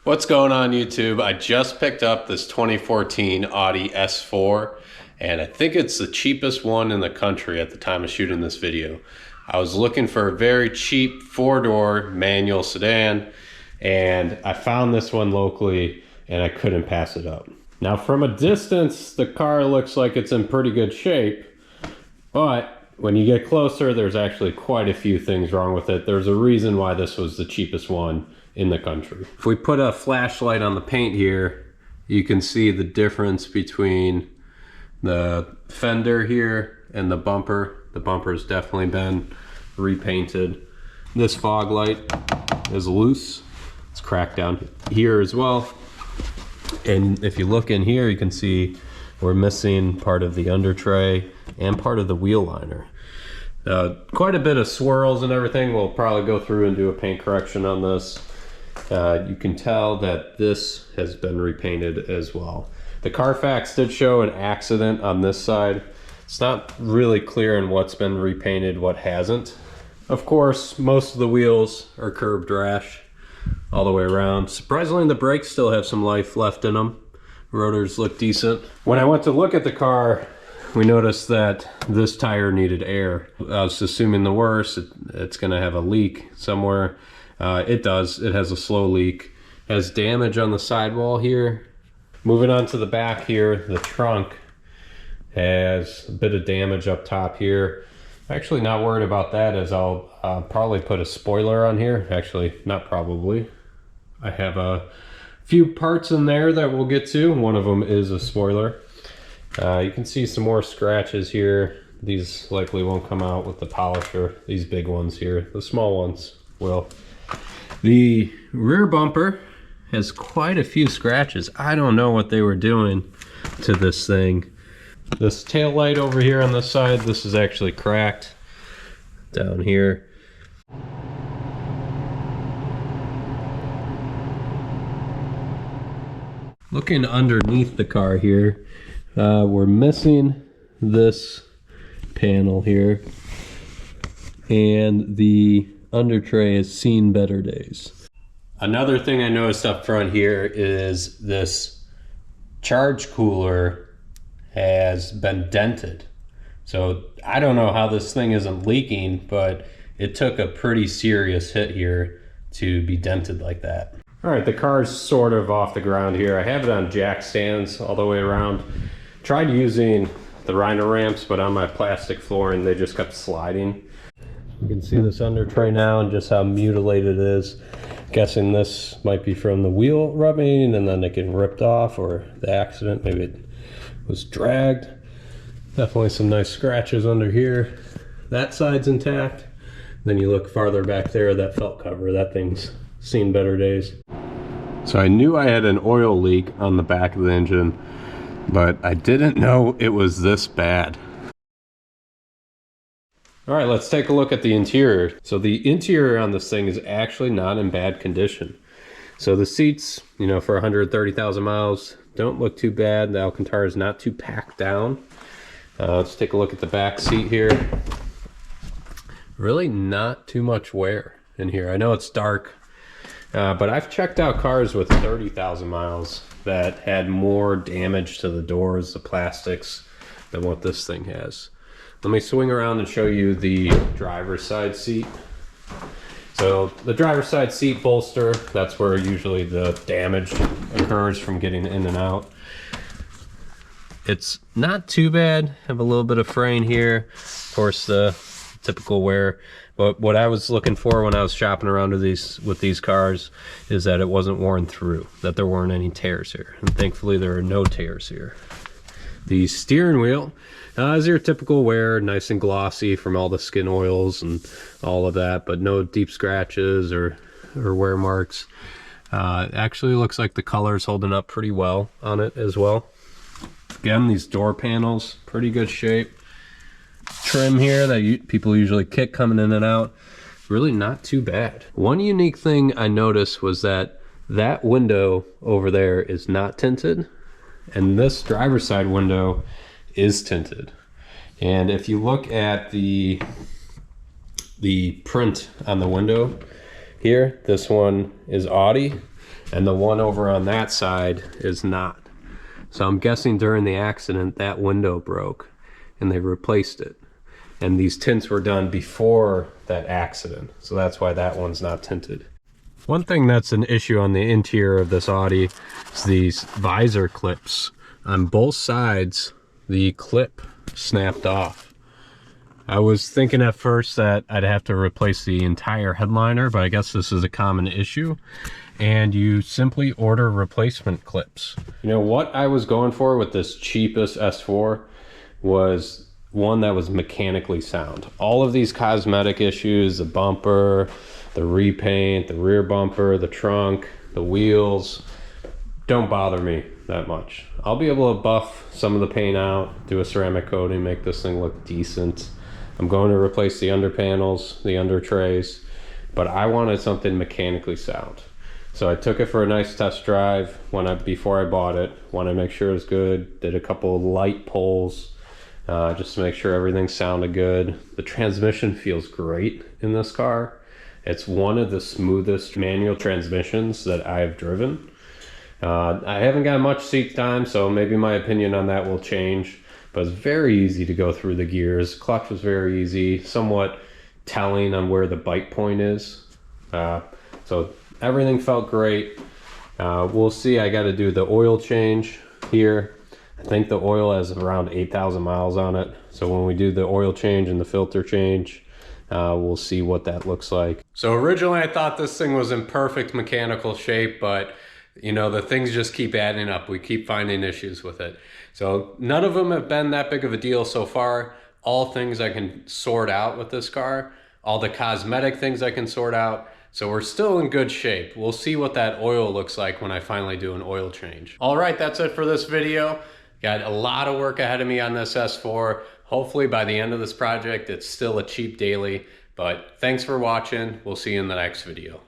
What's going on YouTube? I just picked up this 2014 Audi S4 and I think it's the cheapest one in the country at the time of shooting this video. I was looking for a very cheap four-door manual sedan and I found this one locally and I couldn't pass it up. Now from a distance the car looks like it's in pretty good shape, but when you get closer there's actually quite a few things wrong with it. There's a reason why this was the cheapest one in the country. If we put a flashlight on the paint here, you can see the difference between the fender here and the bumper. The bumper has definitely been repainted. This fog light is loose. It's cracked down here as well. And if you look in here, you can see we're missing part of the under tray and part of the wheel liner. Quite a bit of swirls and everything. We'll probably go through and do a paint correction on this. You can tell that this has been repainted as well. The Carfax did show an accident on this side. It's not really clear on what's been repainted, what hasn't. Of course, most of the wheels are curved rash all the way around. Surprisingly, the brakes still have some life left in them. Rotors look decent. When I went to look at the car, we noticed that this tire needed air. I was assuming the worst. It's gonna have a leak somewhere. It does. It has a slow leak. It has damage on the sidewall here. Moving on to the back here, the trunk has a bit of damage up top here. I'm actually not worried about that, as I'll probably put a spoiler on here. Actually, not probably. I have a few parts in there that we'll get to. One of them is a spoiler. You can see some more scratches here. These likely won't come out with the polisher. These big ones here, the small ones will. The rear bumper has quite a few scratches. I don't know what they were doing to this thing. This tail light over here on this side, this is actually cracked down here. Looking underneath the car here, we're missing this panel here, and the under tray has seen better days. Another thing I noticed up front here is this charge cooler has been dented. So I don't know how this thing isn't leaking, but it took a pretty serious hit here to be dented like that. All right, the car's sort of off the ground here. I have it on jack stands all the way around. Tried using the Rhino ramps, but on my plastic flooring, they just kept sliding. You can see this under tray now and just how mutilated it is. Guessing this might be from the wheel rubbing and then it getting ripped off, or the accident, maybe it was dragged. Definitely some nice scratches under here. That side's intact. Then you look farther back there, that felt cover, that thing's seen better days. So I knew I had an oil leak on the back of the engine, but I didn't know it was this bad. All right, let's take a look at the interior. So the interior on this thing is actually not in bad condition. So the seats, you know, for 130,000 miles, don't look too bad. The Alcantara is not too packed down. Let's take a look at the back seat here. Really not too much wear in here. I know it's dark, but I've checked out cars with 30,000 miles that had more damage to the doors, the plastics, than what this thing has. Let me swing around and show you the driver's side seat. So the driver's side seat bolster, that's where usually the damage occurs from getting in and out. It's not too bad. Have a little bit of fraying here. Of course, the typical wear. But what I was looking for when I was shopping around with these cars is that it wasn't worn through, that there weren't any tears here. And thankfully there are no tears here. The steering wheel is your typical wear, nice and glossy from all the skin oils and all of that, but no deep scratches or wear marks. Actually looks like the color is holding up pretty well on it as well. Again, these door panels, pretty good shape. Trim here that people usually kick coming in and out, really not too bad. One unique thing I noticed was that window over there is not tinted, and this driver's side window is tinted. And if you look at the print on the window here, this one is Audi and the one over on that side is not. So I'm guessing during the accident that window broke and they replaced it. And these tints were done before that accident, so that's why that one's not tinted. One thing that's an issue on the interior of this Audi is these visor clips. On both sides, the clip snapped off. I was thinking at first that I'd have to replace the entire headliner, but I guess this is a common issue. And you simply order replacement clips. You know, what I was going for with this cheapest S4 was one that was mechanically sound. All of these cosmetic issues, the bumper, the repaint, the rear bumper, the trunk, the wheels, don't bother me that much. I'll be able to buff some of the paint out, do a ceramic coating, make this thing look decent. I'm going to replace the under panels, the under trays, but I wanted something mechanically sound. So I took it for a nice test drive before I bought it. Wanted to make sure it was good. Did a couple of light pulls, just to make sure everything sounded good. The transmission feels great in this car. It's one of the smoothest manual transmissions that I've driven. I haven't got much seat time, so maybe my opinion on that will change, but it's very easy to go through the gears. Clutch was very easy, somewhat telling on where the bite point is. So everything felt great. We'll see, I got to do the oil change here. I think the oil has around 8,000 miles on it. So when we do the oil change and the filter change, we'll see what that looks like. So originally I thought this thing was in perfect mechanical shape, but you know, the things just keep adding up. We keep finding issues with it. So none of them have been that big of a deal so far. All things I can sort out with this car. All the cosmetic things I can sort out. So we're still in good shape. We'll see what that oil looks like when I finally do an oil change. All right, that's it for this video. Got a lot of work ahead of me on this S4. Hopefully by the end of this project, it's still a cheap daily. But thanks for watching. We'll see you in the next video.